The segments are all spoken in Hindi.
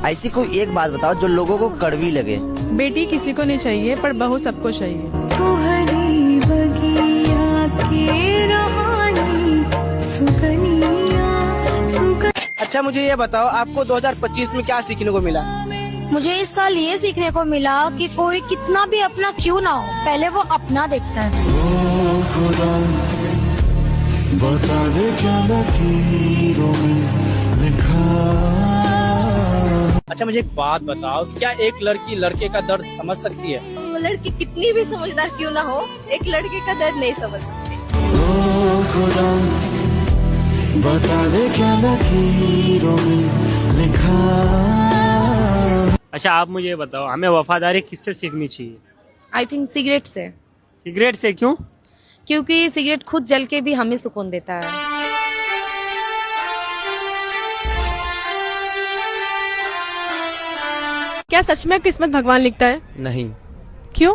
ऐसी कोई एक बात बताओ जो लोगों को कड़वी लगे। बेटी किसी को नहीं चाहिए पर बहू सबको चाहिए। तुम्हारी बगिया के रहानी अच्छा मुझे ये बताओ, आपको 2025 में क्या सीखने को मिला? मुझे इस साल ये सीखने को मिला कि कोई कितना भी अपना क्यों ना हो, पहले वो अपना देखता है। बता दे क्या लकीरों में लिखा। अच्छा मुझे एक बात बताओ, क्या एक लड़की लड़के का दर्द समझ सकती है? लड़की कितनी भी समझदार क्यों ना हो, एक लड़के का दर्द नहीं समझ सकती। ओ खुदा बता दे क्या लकीरों में लिखा। अच्छा आप मुझे बताओ, हमें वफादारी किससे सीखनी चाहिए? आई थिंक सिगरेट से। सिगरेट से क्यों? क्योंकि सिगरेट खुद जल के भी हमें सुकून देता है। क्या सच में किस्मत भगवान लिखता है? नहीं। क्यों?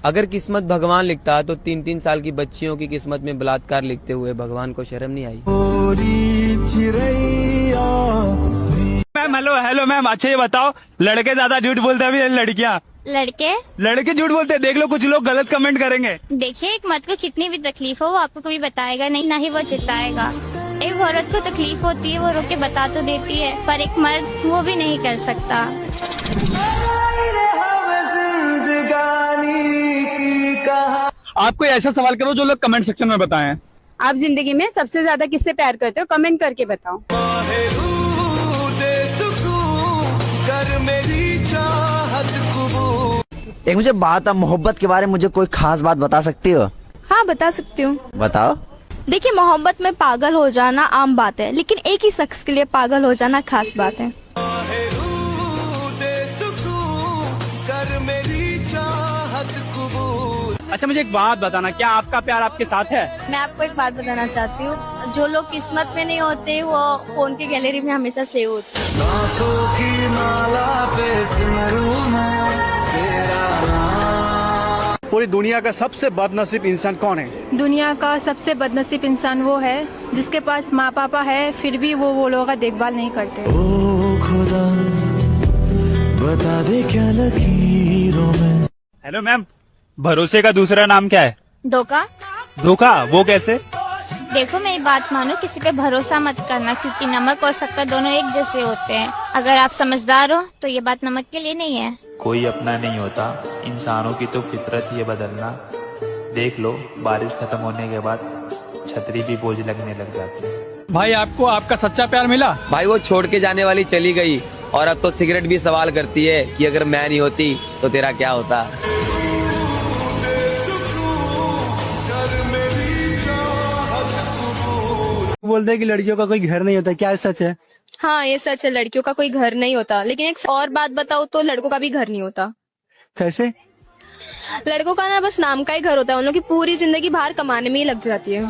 अगर किस्मत भगवान लिखता तो 3-3 साल की बच्चियों की किस्मत में बलात्कार लिखते हुए भगवान को शर्म नहीं आई? मैम हेलो मैम, अच्छा ये बताओ, लड़के ज्यादा झूठ बोलते हैं या लड़कियाँ? लड़के झूठ बोलते हैं। देख लो कुछ लोग गलत कमेंट करेंगे। देखिए, एक मर्द को कितनी भी तकलीफ हो वो आपको कभी बताएगा नहीं, ना ही वो चिल्लाएगा। एक औरत को तकलीफ होती है वो रोक के बता तो देती है, पर एक मर्द वो भी नहीं कर सकता। आप कोई ऐसा सवाल करो जो लोग कमेंट सेक्शन में बताएं। आप जिंदगी में सबसे ज्यादा किससे प्यार करते हो, कमेंट करके बताओ। एक मुझे बात, अब मोहब्बत के बारे में मुझे कोई खास बात बता सकती हो? हाँ बता सकती हूँ। बताओ। देखिए, मोहब्बत में पागल हो जाना आम बात है, लेकिन एक ही शख्स के लिए पागल हो जाना खास बात है। अच्छा मुझे एक बात बताना, क्या आपका प्यार आपके साथ है? मैं आपको एक बात बताना चाहती हूँ, जो लोग किस्मत में नहीं होते वो फोन की गैलरी में हमेशा सेव होते हैं। सांसों की माला पे सिमरूं मैं तेरा नाम। पूरी दुनिया का सबसे बदनसीब इंसान कौन है? दुनिया का सबसे बदनसीब इंसान वो है जिसके पास माँ पापा है फिर भी वो लोगों का देखभाल नहीं करते। ओ खुदा बता दे क्या लकीरों में। हेलो मैम, भरोसे का दूसरा नाम क्या है? धोखा। धोखा? वो कैसे? देखो मेरी बात मानो, किसी पे भरोसा मत करना, क्योंकि नमक और शक्कर दोनों एक जैसे होते हैं। अगर आप समझदार हो तो ये बात नमक के लिए नहीं है। कोई अपना नहीं होता, इंसानों की तो फितरत ही है बदलना। देख लो, बारिश खत्म होने के बाद छतरी भी बोझ लगने लग जाती है। भाई आपको आपका सच्चा प्यार मिला? भाई वो छोड़ के जाने वाली चली गई और अब तो सिगरेट भी सवाल करती है कि अगर मैं नहीं होती तो तेरा क्या होता। बोलते हैं कि लड़कियों का कोई घर नहीं होता, क्या सच है? हाँ ये सच है, लड़कियों का कोई घर नहीं होता, लेकिन एक और बात बताओ तो लड़कों का भी घर नहीं होता। कैसे? लड़कों का ना बस नाम का ही घर होता है, उन लोग की पूरी जिंदगी बाहर कमाने में ही लग जाती है।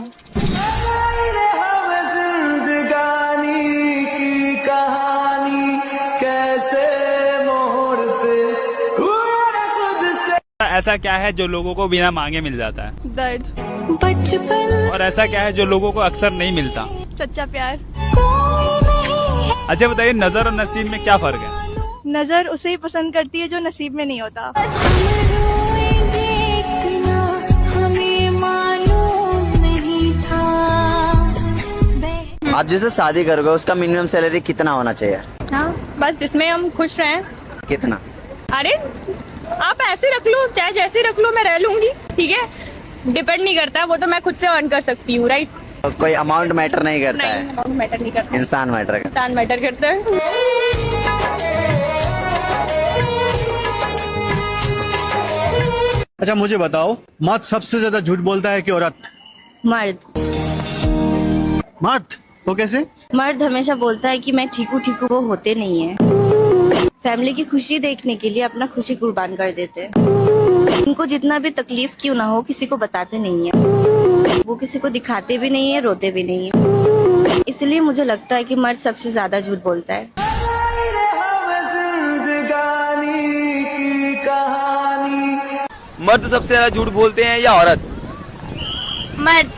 ऐसा क्या है जो लोगों को बिना मांगे मिल जाता है? दर्द। बचपन। और ऐसा क्या है जो लोगों को अक्सर नहीं मिलता? सच्चा प्यार। अच्छा बताइए, नजर और नसीब में क्या फर्क है? नजर उसे ही पसंद करती है जो नसीब में नहीं होता। आप जिसे शादी करोगे उसका मिनिमम सैलरी कितना होना चाहिए? हाँ, बस जिसमें हम खुश रहें। कितना? अरे आप ऐसे रख लो, चाहे जैसे रख लो, मैं रह लूंगी, ठीक है। डिपेंड नहीं करता, वो तो मैं खुद से अर्न कर सकती हूँ, राइट। कोई अमाउंट मैटर नहीं करता नहीं, है? अमाउंट मैटर नहीं करता, इंसान मैटर करता है। इंसान मैटर करता है। अच्छा मुझे बताओ, मर्द सबसे ज्यादा झूठ बोलता है कि औरत? मर्द। मर्द? वो कैसे? मर्द हमेशा बोलता है कि मैं ठीक हूँ, वो होते नहीं है। फैमिली की खुशी देखने के लिए अपना खुशी कुर्बान कर देते हैं। उनको जितना भी तकलीफ क्यों ना हो किसी को बताते नहीं है, वो किसी को दिखाते भी नहीं है, रोते भी नहीं है। इसलिए मुझे लगता है कि मर्द सबसे ज्यादा झूठ बोलता है। मर्द सबसे ज्यादा झूठ बोलते हैं या औरत? मर्द।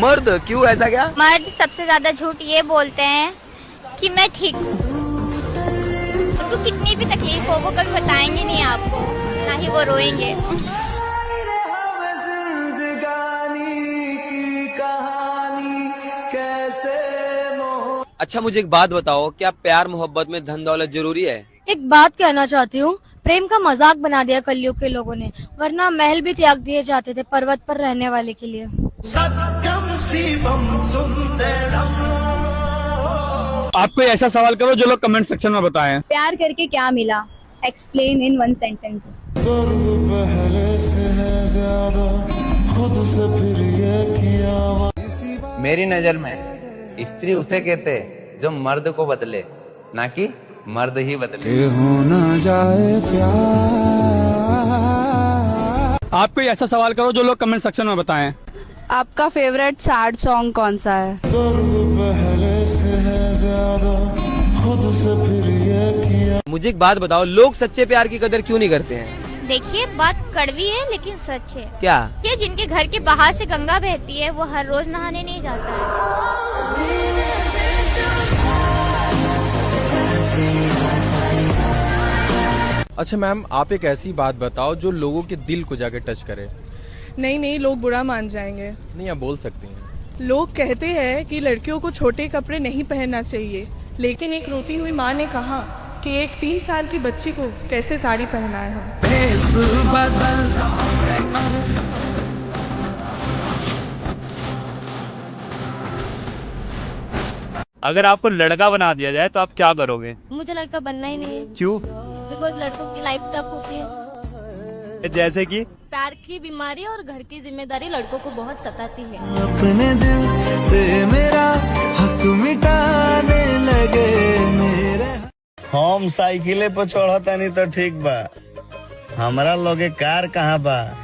मर्द? क्यों, ऐसा क्या? मर्द सबसे ज्यादा झूठ ये बोलते हैं कि मैं ठीक हूँ, उनको कितनी भी तकलीफ हो वो कभी बताएंगे नहीं आपको, ना ही वो रोएंगे। अच्छा मुझे एक बात बताओ, क्या प्यार मोहब्बत में धन दौलत जरूरी है? एक बात कहना चाहती हूँ, प्रेम का मजाक बना दिया कलयुग के लोगों ने, वरना महल भी त्याग दिए जाते थे पर्वत पर रहने वाले के लिए। आप कोई ऐसा सवाल करो जो लोग कमेंट सेक्शन में बताएं। प्यार करके क्या मिला? Explain in 1 sentence. मेरी नजर में स्त्री उसे कहते जो मर्द को बदले, ना कि मर्द ही बदले। हो ना जाए प्यार। आप कोई ऐसा सवाल करो जो लोग कमेंट सेक्शन में बताएं। आपका फेवरेट सैड सॉन्ग कौन सा है? मुझे एक बात बताओ, लोग सच्चे प्यार की कदर क्यों नहीं करते हैं? देखिए बात कड़वी है लेकिन सच है। क्या? ये जिनके घर के बाहर से गंगा बहती है वो हर रोज नहाने नहीं जाता है। अच्छा मैम, आप एक ऐसी बात बताओ जो लोगों के दिल को जाके टच करे। नहीं, लोग बुरा मान जाएंगे। नहीं, आप बोल सकती हैं। लोग कहते हैं कि लड़कियों को छोटे कपड़े नहीं पहनना चाहिए, लेकिन एक रोती हुई माँ ने कहा कि एक 3 साल की बच्ची को कैसे साड़ी पहनाए हम। अगर आपको लड़का बना दिया जाए तो आप क्या करोगे? मुझे लड़का बनना ही नहीं है, क्यों? बिकॉज लड़कों की लाइफ टफ होती है। जैसे कि प्यार की बीमारी और घर की जिम्मेदारी लड़कों को बहुत सताती है। अपने दिल से मेरा हक मिटाने लगे मेरे। हम साइकिले पर चढ़ता नहीं तो ठीक बा, हमारा लगे कार कहाँ बा?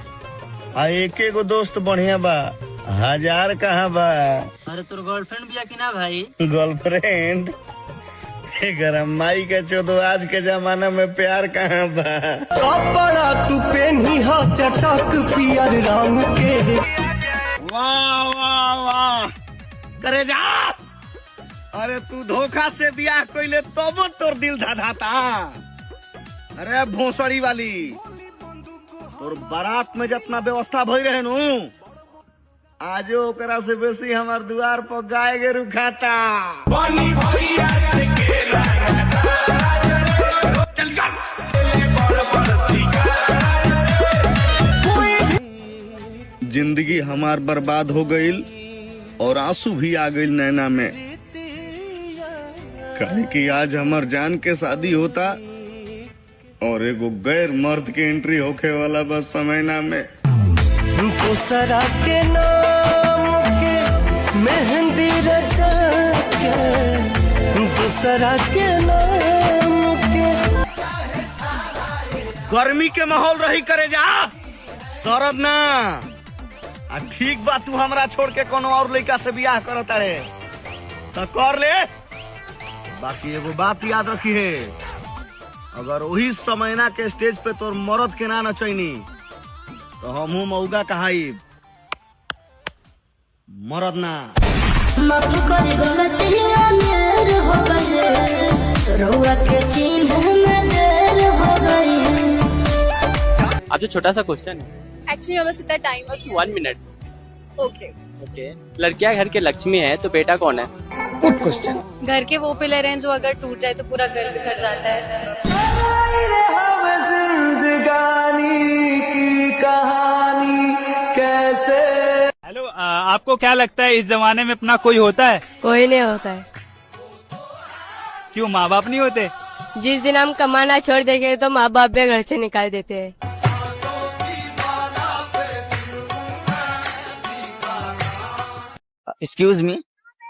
आ एक एगो दोस्त बढ़िया बा, 1000 कहाँ बा? अरे तोर गर्लफ्रेंड भी कि ना भाई? गर्लफ्रेंड गरम माई के चोदो, आज के जमाना में प्यार कहाँ बा? कपड़ा तू पेनी हा चटक पियर रंग के। वाह वाह वाह करे जा। अरे तू धोखा से ब्याह कइले तब तोर दिल धधाता। अरे भोसड़ी वाली, तोर बारात में जितना व्यवस्था भई रहे नु, आजो ओकरा से बेसी हमार द्वार पर गाय गेरू खाता। जिंदगी हमार बर्बाद हो गईल और आंसू भी आ गईल नैना में, काहे कि आज हमार जान के शादी होता और एगो गैर मर्द के एंट्री होखे वाला बस समय ना में। दूसरा के नाम के मेहंदी रचा के, दूसरा के नाम के। गर्मी के माहौल रही करे जा, सरद ना। आ ठीक बा, तू हमरा छोड़ के कोनो और लड़का से बियाह करता रे तो कर ले। बाकी एगो बात याद रखी है, अगर वही समयना के स्टेज पे तोर मरद के ना नचैनी तो हमहू मौगा कहाई, मरद ना। माफ करी गलतियां मेर हो गई, रउआ के चिन्ह में देर हो गई। आप जो छोटा सा क्वेश्चन है, एक्चुअली बस इतना टाइम। बस 1 मिनट। ओके। लड़कियां घर के लक्ष्मी है तो बेटा कौन है? Good question. घर के वो पिलर हैं जो अगर टूट जाए तो पूरा घर बिखर जाता है। हेलो, आपको क्या लगता है इस जमाने में अपना कोई होता है? कोई नहीं होता है। क्यों, माँ बाप नहीं होते? जिस दिन हम कमाना छोड़ देंगे तो माँ बाप भी घर से निकाल देते हैं। एक्सक्यूज मी,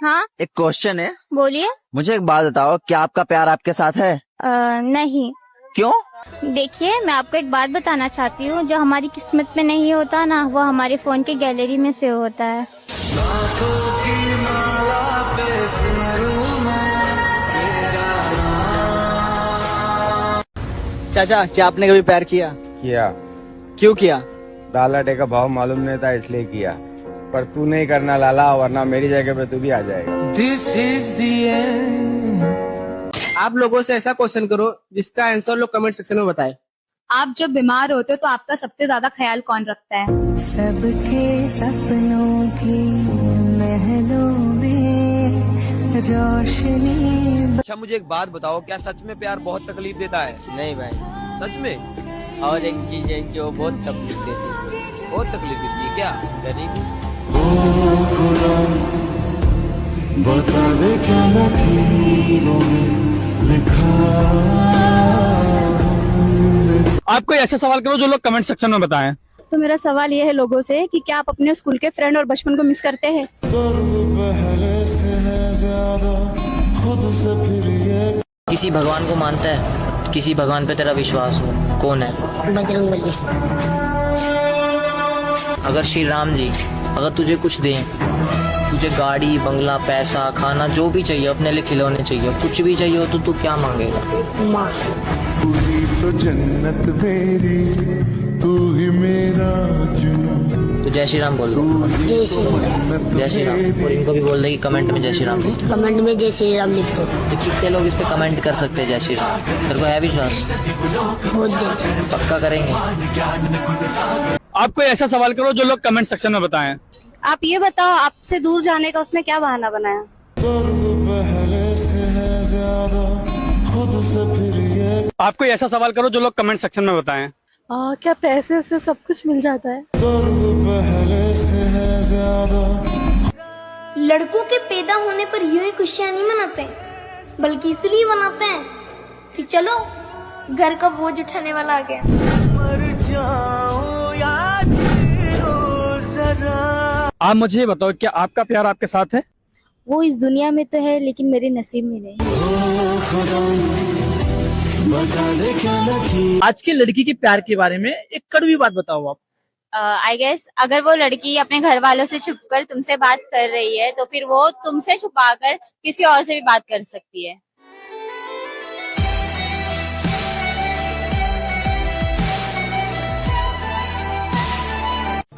हाँ एक क्वेश्चन है। बोलिए। मुझे एक बात बताओ, क्या आपका प्यार आपके साथ है? नहीं। क्यों? देखिए मैं आपको एक बात बताना चाहती हूँ, जो हमारी किस्मत में नहीं होता ना, वो हमारे फोन के गैलरी में सेव होता है। सांसों की माला पे सिमरूं मैं तेरा नाम। चाचा, क्या आपने कभी प्यार किया? किया। क्यों किया? दाल आटे का भाव मालूम नहीं था इसलिए किया, पर तू नहीं करना लाला, वरना मेरी जगह पे तू भी आ जाएगा। This is the end. आप लोगों से ऐसा क्वेश्चन करो जिसका आंसर लोग कमेंट सेक्शन में बताए। आप जब बीमार होते हो तो आपका सबसे ज्यादा ख्याल कौन रखता है? सबके सपनों की महलों में रोशनी। अच्छा मुझे एक बात बताओ, क्या सच में प्यार बहुत तकलीफ देता है? नहीं भाई। सच में? और एक चीज है कि वो बहुत तकलीफ देती है। बहुत तकलीफ देती है क्या? गरीबी। बता दे क्या लकीरों में लिखा। आप कोई ऐसा सवाल करो जो लोग कमेंट सेक्शन में बताएं। तो मेरा सवाल ये है लोगों से कि क्या आप अपने स्कूल के फ्रेंड और बचपन को मिस करते हैं? किसी भगवान को मानता है? किसी भगवान पे तेरा विश्वास हो? कौन है? बजरंगबली। अगर श्री राम जी अगर तुझे कुछ दें, तुझे गाड़ी बंगला पैसा खाना जो भी चाहिए, अपने लिए खिलौने चाहिए, कुछ भी चाहिए हो तो तू क्या मांगेगा? माँ। तो जन्नत मेरी, तू ही मेरा जुनून। तो जय श्री राम बोल दो। जय श्री राम। जय श्री राम। और इनको भी बोल दे कि कमेंट में जय श्री राम। कमेंट में जय श्री राम लिख दो। तो कितने लोग इस पे कमेंट कर सकते हैं जय श्री राम? तेरे को है विश्वास? बहुत जल्द पक्का करेंगे। आप कोई ऐसा सवाल करो जो लोग कमेंट सेक्शन में बताएं। आप ये बताओ, आपसे दूर जाने का उसने क्या बहाना बनाया? आप कोई ऐसा सवाल करो जो लोग कमेंट सेक्शन में बताएं। क्या पैसे से सब कुछ मिल जाता है? लड़कों के पैदा होने पर यूं ही खुशियाँ नहीं मनाते, बल्कि इसलिए मनाते हैं कि चलो घर का बोझ उठाने वाला आ गया। आप मुझे ये बताओ, क्या आपका प्यार आपके साथ है? वो इस दुनिया में तो है लेकिन मेरे नसीब में नहीं। आज की लड़की के प्यार के बारे में एक कड़वी बात बताओ आप। आई गेस अगर वो लड़की अपने घर वालों से छुपकर तुमसे बात कर रही है तो फिर वो तुमसे छुपाकर किसी और से भी बात कर सकती है।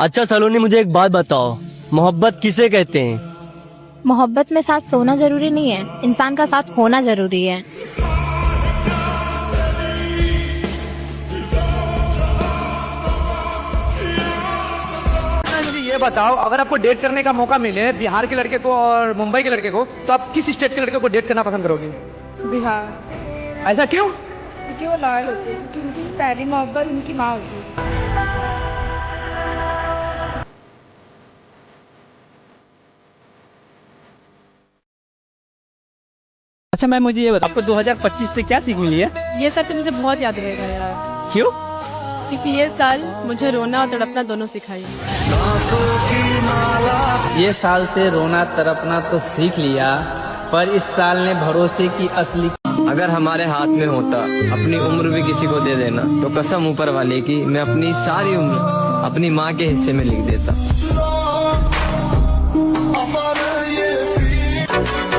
अच्छा सलोनी, मुझे एक बात बताओ, मोहब्बत किसे कहते हैं? मोहब्बत में साथ सोना जरूरी नहीं है, इंसान का साथ होना जरूरी है। मुझे ये बताओ, अगर आपको डेट करने का मौका मिले बिहार के लड़के को और मुंबई के लड़के को, तो आप किस स्टेट के लड़के को डेट करना पसंद करोगे? बिहार। ऐसा क्यों? क्योंकि वो लॉयल होते हैं, क्योंकि उनकी पहली मोहब्बत उनकी माँ होती है। अच्छा मैम, मुझे ये बताओ, आपको 2025 से क्या सीख मिली है? ये साल तो मुझे बहुत याद रहेगा यार, क्यों? क्योंकि ये साल मुझे रोना और तड़पना दोनों सिखाई। ये साल से रोना तरपना तो सीख लिया, पर इस साल ने भरोसे की असली। अगर हमारे हाथ में होता अपनी उम्र भी किसी को दे देना, तो कसम ऊपर वाले की मैं अपनी सारी उम्र अपनी माँ के हिस्से में लिख देता।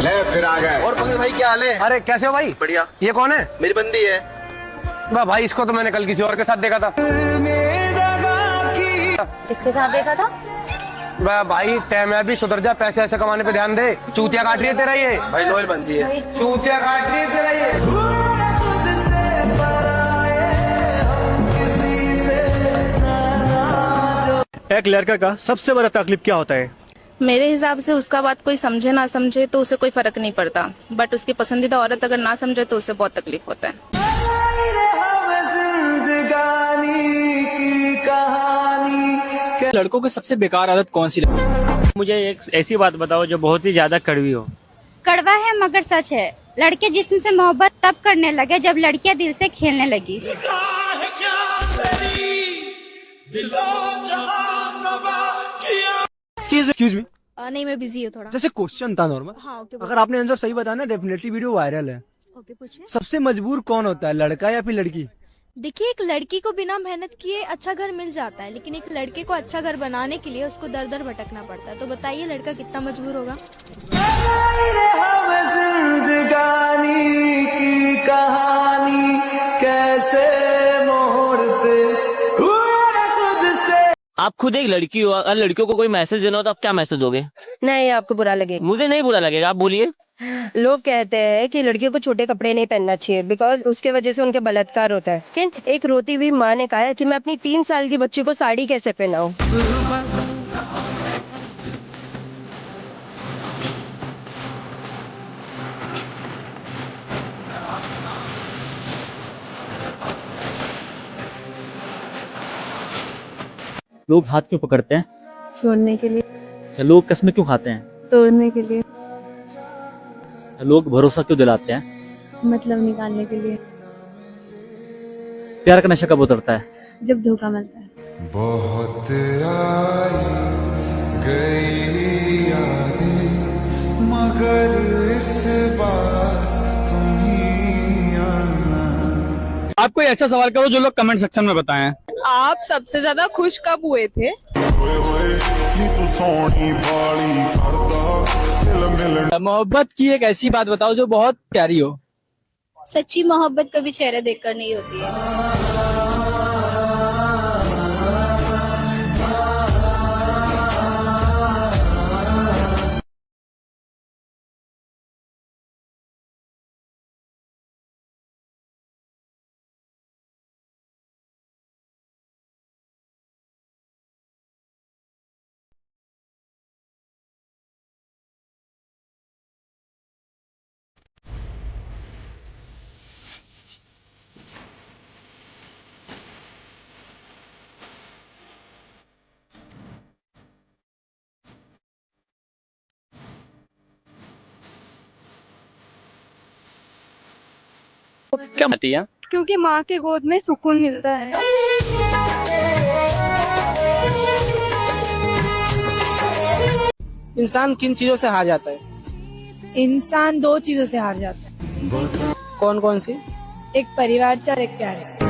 ले फिर आ गए। और पंकज भाई क्या हाल है? अरे कैसे हो भाई? बढ़िया। ये कौन है? मेरी बंदी है। भाई इसको तो मैंने कल किसी और के साथ देखा था। किसके साथ देखा था? भाई टाइम है, भी सुधर जा, पैसे ऐसे कमाने पे ध्यान दे। चूतिया काट रही है तेरा ये। भाई लोयल बनती है। चूतिया काट रही है तेरा ये। एक लड़का का सबसे बड़ा तकलीफ क्या होता है? मेरे हिसाब से उसका बात कोई समझे ना समझे तो उसे कोई फर्क नहीं पड़ता, बट उसकी पसंदीदा औरत अगर ना समझे तो उसे बहुत तकलीफ होता है। लड़कों की सबसे बेकार आदत कौन सी लगती? मुझे एक ऐसी बात बताओ जो बहुत ही ज्यादा कड़वी हो। कड़वा है मगर सच है, लड़के जिस्म से मोहब्बत तब करने लगे जब लड़कियां दिल से खेलने लगी। Excuse me. नहीं, मैं बिजी हूँ थोड़ा। जैसे क्वेश्चन था नॉर्मल। हाँ, ओके। अगर आपने आंसर सही बताया ना, डेफिनेटली वीडियो वायरल है। ओके, पूछिए। सबसे मजबूर कौन होता है, लड़का या फिर लड़की? देखिए, एक लड़की को बिना मेहनत किए अच्छा घर मिल जाता है, लेकिन एक लड़के को अच्छा घर बनाने के लिए उसको दर दर भटकना पड़ता है। तो बताइए लड़का कितना मजबूर होगा? आप खुद एक लड़की हो, अगर लड़कियों को कोई मैसेज देना हो तो आप क्या मैसेज दोगे? नहीं, आपको बुरा लगेगा। मुझे नहीं बुरा लगेगा, आप बोलिए। लोग कहते हैं कि लड़कियों को छोटे कपड़े नहीं पहनना चाहिए बिकॉज उसके वजह से उनके बलात्कार होता है। लेकिन एक रोती हुई माँ ने कहा है कि मैं अपनी 3 साल की बच्ची को साड़ी कैसे पहनाऊं। लोग हाथ क्यों पकड़ते हैं? छोड़ने के लिए। अच्छा, लोग कसमें क्यों खाते हैं? तोड़ने के लिए। लोग भरोसा क्यों दिलाते हैं? मतलब निकालने के लिए। प्यार का नशा कब उतरता है? जब धोखा मिलता है। बहुत आई गई यादें मगर इस बार तुम ही आना। आप कोई ऐसा सवाल करो जो लोग कमेंट सेक्शन में बताएं। आप सबसे ज्यादा खुश कब हुए थे? मोहब्बत की एक ऐसी बात बताओ जो बहुत प्यारी हो। सच्ची मोहब्बत कभी चेहरा देखकर नहीं होती है। क्या आती है? क्योंकि माँ के गोद में सुकून मिलता है। इंसान किन चीजों से हार जाता है? इंसान 2 चीजों से हार जाता है। कौन कौन सी? एक परिवार से और एक प्यार से।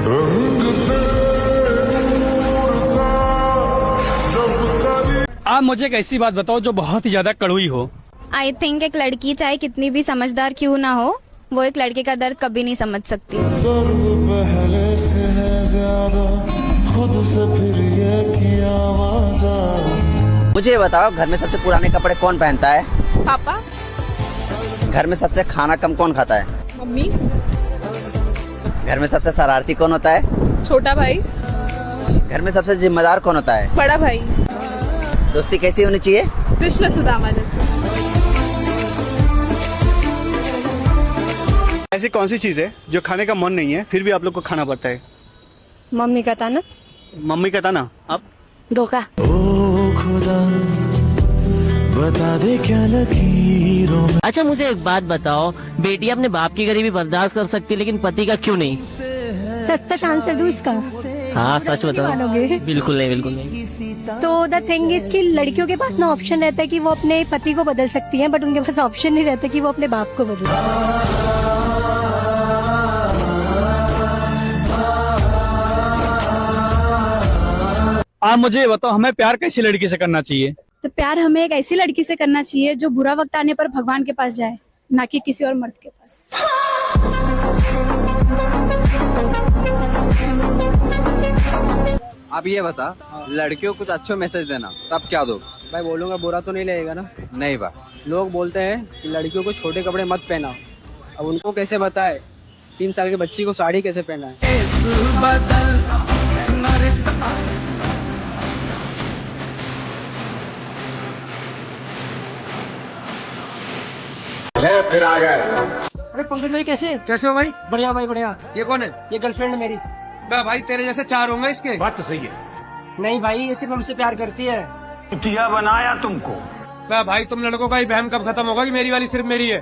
आप मुझे एक ऐसी बात बताओ जो बहुत ही ज्यादा कड़वी हो। आई थिंक एक लड़की चाहे कितनी भी समझदार क्यों ना हो, वो एक लड़के का दर्द कभी नहीं समझ सकती। पहले से है ज्यादा खुद से फिर ये किया वादा। मुझे बताओ, घर में सबसे पुराने कपड़े कौन पहनता है? पापा। घर में सबसे खाना कम कौन खाता है? मम्मी। घर में सबसे शरारती कौन होता है? छोटा भाई। घर में सबसे जिम्मेदार कौन होता है? बड़ा भाई। दोस्ती कैसी होनी चाहिए? कृष्ण सुदामा जैसे। ऐसी कौन सी चीज है जो खाने का मन नहीं है फिर भी आप लोग को खाना पड़ता है? मम्मी का ताना। मम्मी का ताना। आप? धोखा। ओ खुदा बता दे क्या लकीरों में। अच्छा मुझे एक बात बताओ, बेटी अपने बाप की गरीबी बर्दाश्त कर सकती है लेकिन पति का क्यों नहीं? सच आंसर दूं इसका? हाँ सच बताओ। मानोगे? बिल्कुल नहीं, बिल्कुल नहीं। तो द थिंग इज कि लड़कियों के पास ना ऑप्शन रहता है कि वो अपने पति को बदल सकती हैं, बट उनके पास ऑप्शन नहीं रहता कि वो अपने बाप को बदले। आप मुझे ये बताओ, हमें प्यार कैसी लड़की से करना चाहिए? तो प्यार हमें एक ऐसी लड़की से करना चाहिए जो बुरा वक्त आने पर भगवान के पास जाए, ना कि किसी और मर्द के पास। आप ये बता, लड़कियों को कुछ अच्छे मैसेज देना तब क्या दो? भाई बोलूंगा बुरा तो नहीं लगेगा ना? नहीं बा। लोग बोलते हैं कि लड़कियों को छोटे कपड़े मत पहना। अब उनको कैसे बताए 3 साल की बच्ची को साड़ी कैसे पहना है? फिर आ गए। अरे पंकज भाई कैसे हो भाई? बढ़िया भाई बढ़िया। ये कौन है? ये गर्लफ्रेंड है मेरी। भाई तेरे जैसे 4 होंगे इसके। बात तो सही है। नहीं भाई, ये सिर्फ हमसे प्यार करती है। बनाया तुमको। भाई तुम लड़कों का ही बहम कब खत्म होगा कि मेरी वाली सिर्फ मेरी है?